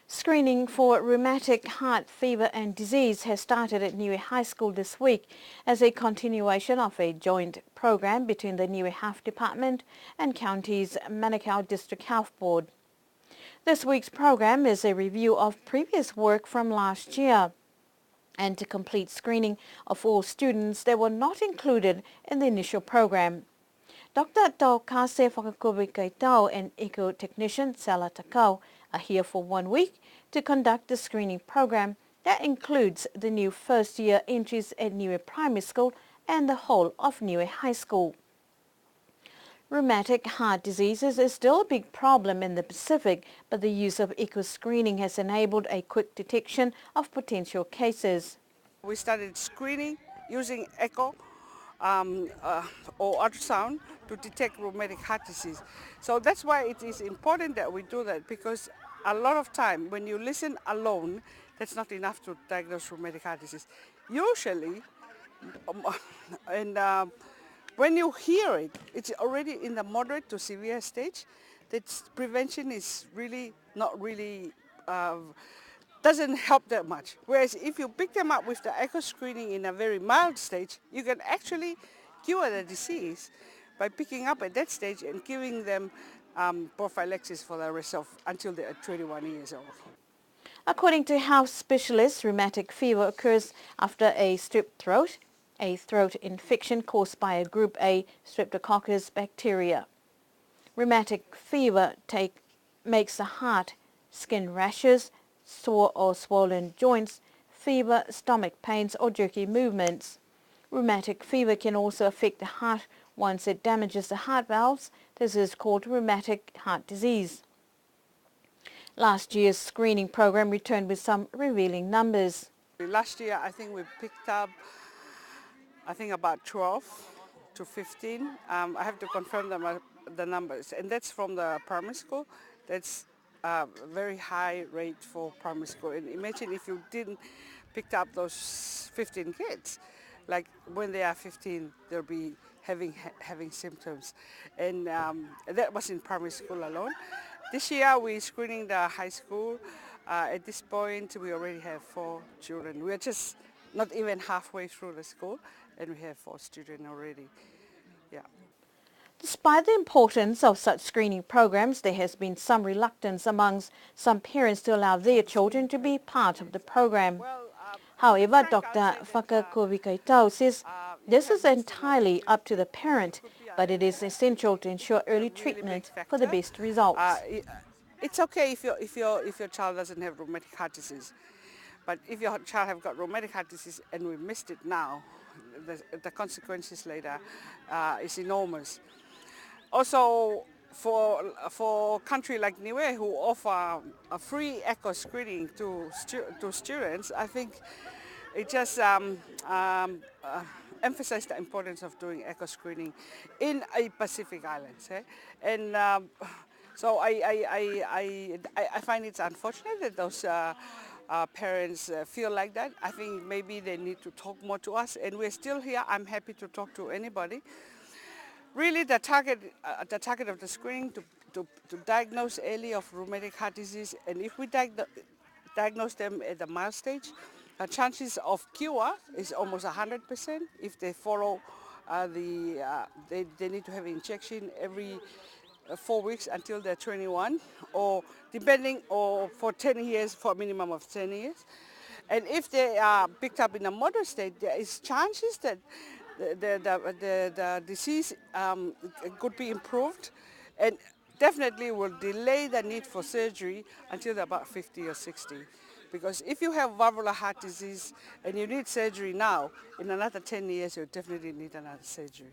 Screening for rheumatic heart fever and disease has started at Niue High School this week as a continuation of a joint program between the Niue Health Department and County's Manukau District Health Board. This week's program is a review of previous work from last year and to complete screening of all students that were not included in the initial program. Dr. Taukase Whakakobi-Kaitau and eco-technician Sela Takau are here for 1 week to conduct the screening program that includes the new first-year entries at Niue Primary School and the whole of Niue High School. Rheumatic heart diseases is still a big problem in the Pacific, but the use of eco-screening has enabled a quick detection of potential cases. We started screening using echo or ultrasound to detect rheumatic heart disease. So that's why it is important that we do that, because a lot of time when you listen alone, that's not enough to diagnose rheumatic heart disease. Usually, when you hear it, it's already in the moderate to severe stage. That prevention is doesn't help that much. Whereas if you pick them up with the echo screening in a very mild stage, you can actually cure the disease by picking up at that stage and giving them prophylaxis for the rest of until they are 21 years old. According to health specialists, rheumatic fever occurs after a strep throat, a throat infection caused by a group A streptococcus bacteria. Rheumatic fever makes the heart, skin rashes, sore or swollen joints, fever, stomach pains or jerky movements. Rheumatic fever can also affect the heart once it damages the heart valves. This is called rheumatic heart disease. Last year's screening program returned with some revealing numbers. Last year I think we picked up about 12 to 15. I have to confirm the numbers, and that's from the primary school. That's a very high rate for primary school. And imagine if you didn't pick up those 15 kids, like when they are 15, they'll be having symptoms. And that was in primary school alone. This year we're screening the high school. At this point we already have 4 children. We're just not even halfway through the school and we have 4 students already. Yeah. Despite the importance of such screening programs, there has been some reluctance amongst some parents to allow their children to be part of the program. However, Dr. Whakakobi-Kaitau says this is entirely up to the parent, but it is essential to ensure early treatment for the best results. It's okay if your child doesn't have rheumatic heart disease, but if your child have got rheumatic heart disease and we missed it now, the consequences later is enormous. Also, for a country like Niue who offer a free echo screening to students, I think it just emphasizes the importance of doing echo screening in a Pacific Islands. Eh? And so I find it's unfortunate that those parents feel like that. I think maybe they need to talk more to us, and we're still here. I'm happy to talk to anybody. Really, the target of the screening to diagnose early of rheumatic heart disease, and if we diagnose them at the mild stage, the chances of cure is almost 100% if they follow they need to have injection every 4 weeks until they're 21, or for 10 years, for a minimum of 10 years. And if they are picked up in a moderate state, there is chances that the disease could be improved, and definitely will delay the need for surgery until they're about 50 or 60. Because if you have valvular heart disease and you need surgery now, in another 10 years you'll definitely need another surgery.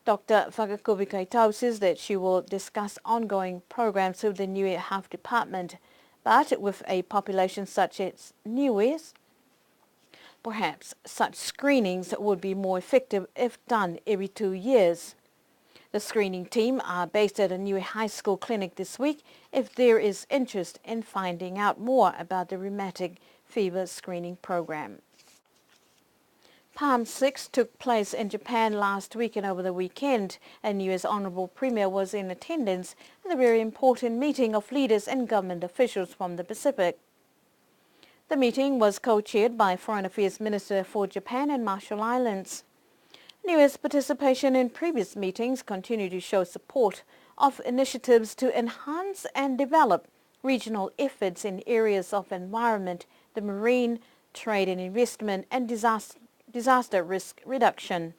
Dr. Whakakobi-Kaitau says that she will discuss ongoing programs with the Niue Health Department, but with a population such as Niue's, perhaps such screenings would be more effective if done every 2 years. The screening team are based at a Niue High School clinic this week if there is interest in finding out more about the rheumatic fever screening program. Palm 6 took place in Japan last week and over the weekend, and US Honourable Premier was in attendance at a very important meeting of leaders and government officials from the Pacific. The meeting was co-chaired by Foreign Affairs Minister for Japan and Marshall Islands. US participation in previous meetings continued to show support of initiatives to enhance and develop regional efforts in areas of environment, the marine, trade and investment, and disaster risk reduction.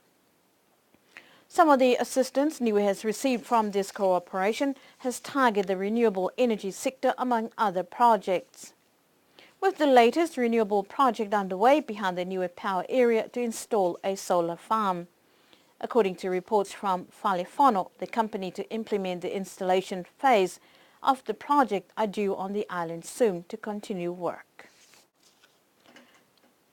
Some of the assistance Niue has received from this cooperation has targeted the renewable energy sector among other projects, with the latest renewable project underway behind the Niue power area to install a solar farm. According to reports from Whalefono, the company to implement the installation phase of the project are due on the island soon to continue work.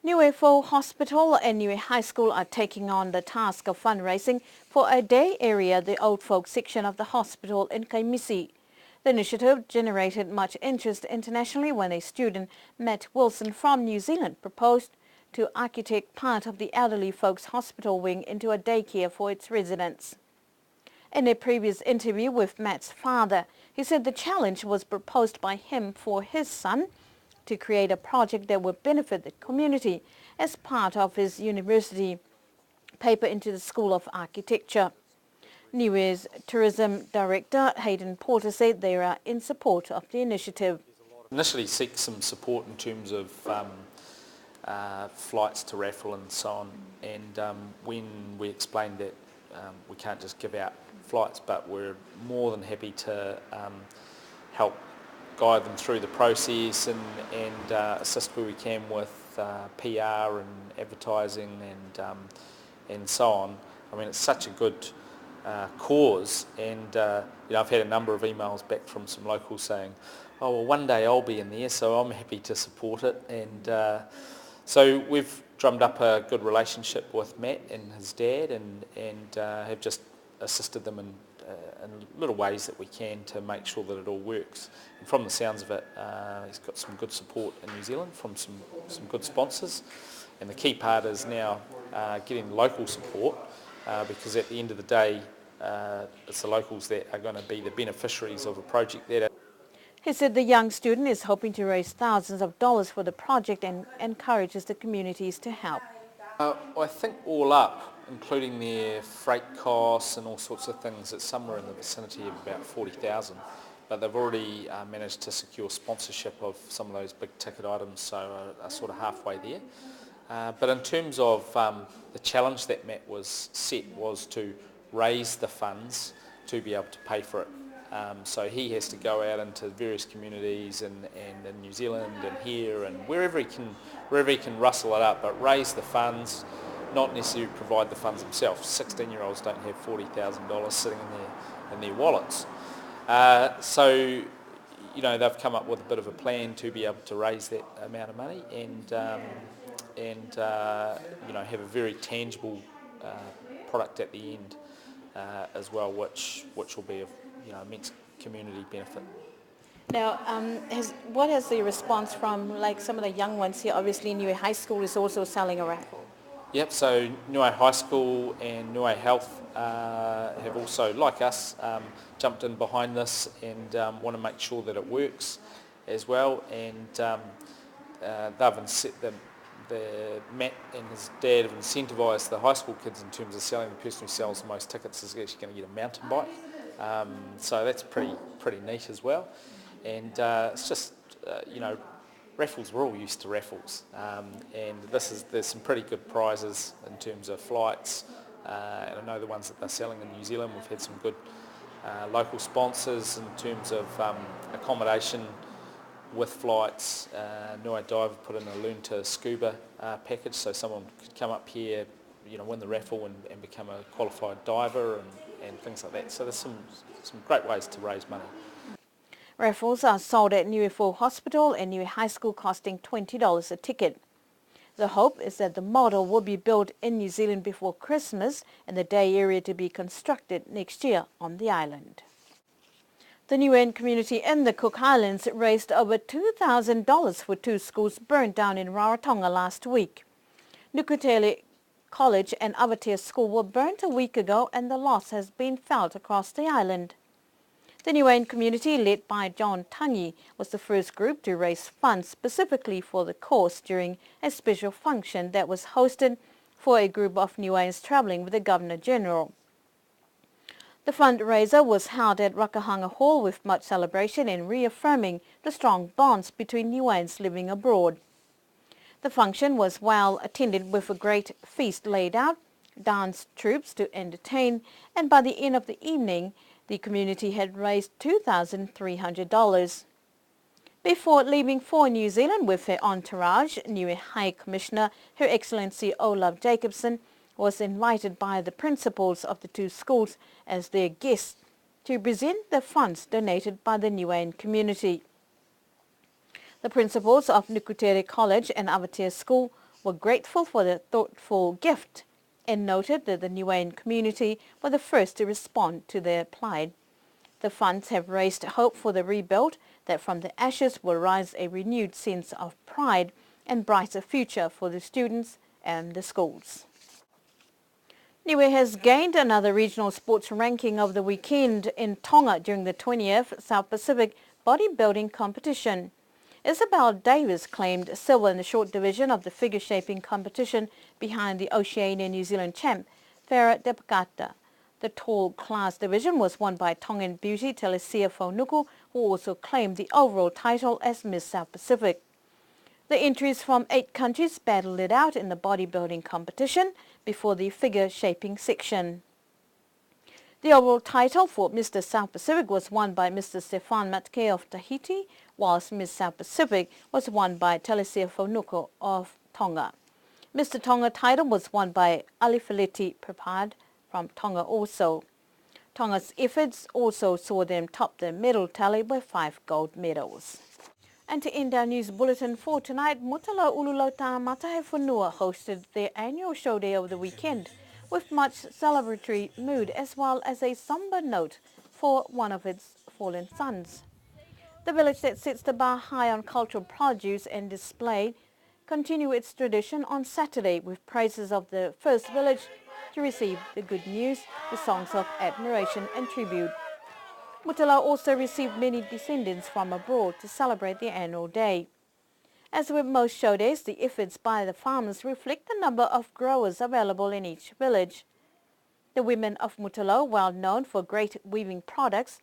Niue Hospital and Niue High School are taking on the task of fundraising for a day area, the old folk section of the hospital in Kaimisi. The initiative generated much interest internationally when a student, Matt Wilson from New Zealand, proposed to architect part of the elderly folks hospital wing into a daycare for its residents. In a previous interview with Matt's father, he said the challenge was proposed by him for his son to create a project that would benefit the community as part of his university paper into the School of Architecture. Niue's Tourism Director Hayden Porter said they are in support of the initiative. Initially seek some support in terms of flights to raffle and so on, and when we explained that we can't just give out flights, but we're more than happy to help guide them through the process and assist where we can with PR and advertising and so on. I mean, it's such a good cause, and I've had a number of emails back from some locals saying, oh well, one day I'll be in there, so I'm happy to support it. And so we've drummed up a good relationship with Matt and his dad, and have just assisted them in little ways that we can to make sure that it all works. And from the sounds of it, he's got some good support in New Zealand from some good sponsors, and the key part is now getting local support, because at the end of the day it's the locals that are going to be the beneficiaries of a project that. He said the young student is hoping to raise thousands of dollars for the project and encourages the communities to help. I think all up, including their freight costs and all sorts of things, it's somewhere in the vicinity of about 40,000. But they've already managed to secure sponsorship of some of those big ticket items, so are sort of halfway there. But in terms of the challenge that Matt was set was to raise the funds to be able to pay for it. So he has to go out into various communities and in New Zealand and here and wherever he can rustle it up, but raise the funds, not necessarily provide the funds himself. 16-year-olds don't have $40,000 sitting in their wallets. So they've come up with a bit of a plan to be able to raise that amount of money and have a very tangible product at the end as well, which will be of immense community benefit. Now, what has the response from some of the young ones here? Obviously, Niue High School is also selling a raffle. Yep, so Niue High School and Niue Health have also, like us, jumped in behind this and want to make sure that it works as well. And Matt and his dad have incentivised the high school kids in terms of selling. The person who sells the most tickets is actually going to get a mountain bike. So that's pretty neat as well. And it's just, raffles, we're all used to raffles. And there's some pretty good prizes in terms of flights. And I know the ones that they're selling in New Zealand, we've had some good local sponsors in terms of accommodation with flights. Niue Dive put in a Learn to Scuba package, so someone could come up here, win the raffle and become a qualified diver and things like that. So there's some great ways to raise money. Raffles are sold at Niue Hospital and Niue High School, costing $20 a ticket. The hope is that the model will be built in New Zealand before Christmas and the day area to be constructed next year on the island. The Niuean community in the Cook Islands raised over $2,000 for two schools burnt down in Rarotonga last week. Nukutele College and Avatea School were burnt a week ago, and the loss has been felt across the island. The Niuean community, led by John Tangi, was the first group to raise funds specifically for the cause during a special function that was hosted for a group of Niueans travelling with the Governor-General. The fundraiser was held at Rakahanga Hall with much celebration and reaffirming the strong bonds between Niueans living abroad. The function was well attended with a great feast laid out, dance troupes to entertain, and by the end of the evening, the community had raised $2,300. Before leaving for New Zealand with her entourage, Niue High Commissioner Her Excellency Olaf Jacobson was invited by the principals of the two schools as their guests to present the funds donated by the Niuean community. The principals of Nukutere College and Avatea School were grateful for the thoughtful gift and noted that the Niuean community were the first to respond to their plight. The funds have raised hope for the rebuild that from the ashes will rise a renewed sense of pride and brighter future for the students and the schools. Niue has gained another regional sports ranking over the weekend in Tonga during the 20th South Pacific bodybuilding competition. Isabel Davis claimed silver in the short division of the figure shaping competition behind the Oceania New Zealand champ, Farah Depakata. The tall class division was won by Tongan beauty Telesia Faunuku, who also claimed the overall title as Miss South Pacific. The entries from 8 countries battled it out in the bodybuilding competition before the figure shaping section. The overall title for Mr. South Pacific was won by Mr. Stefan Matke of Tahiti, whilst Miss South Pacific was won by Telesia Faunuku of Tonga. Mr. Tonga title was won by Alifileti Prepad from Tonga also. Tonga's efforts also saw them top the medal tally with 5 gold medals. And to end our news bulletin for tonight, Mutala Ululau Tāmata Whanua hosted their annual show day over the weekend with much celebratory mood as well as a somber note for one of its fallen sons. The village that sets the bar high on cultural produce and display continued its tradition on Saturday with praises of the first village to receive the good news with songs of admiration and tribute. Mutala also received many descendants from abroad to celebrate the annual day. As with most show days, the efforts by the farmers reflect the number of growers available in each village. The women of Mutala, well known for great weaving products,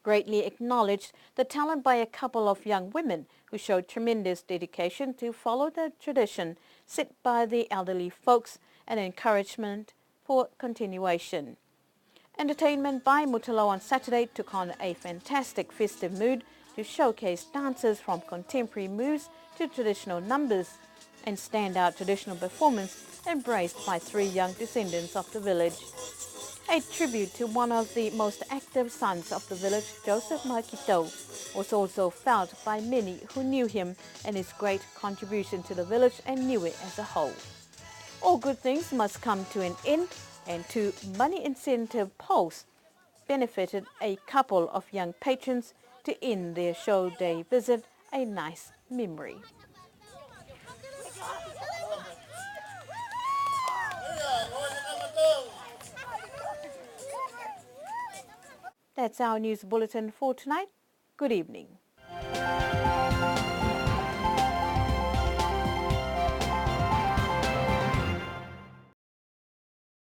greatly acknowledged the talent by a couple of young women who showed tremendous dedication to follow the tradition set by the elderly folks and encouragement for continuation. Entertainment by Mutala on Saturday took on a fantastic festive mood to showcase dances from contemporary moves to traditional numbers and standout traditional performance embraced by 3 young descendants of the village. A tribute to one of the most active sons of the village, Joseph Makito, was also felt by many who knew him and his great contribution to the village and Niue as a whole. All good things must come to an end, and 2 money incentive poles benefited a couple of young patrons to end their show day visit a nice memory. That's our news bulletin for tonight. Good evening.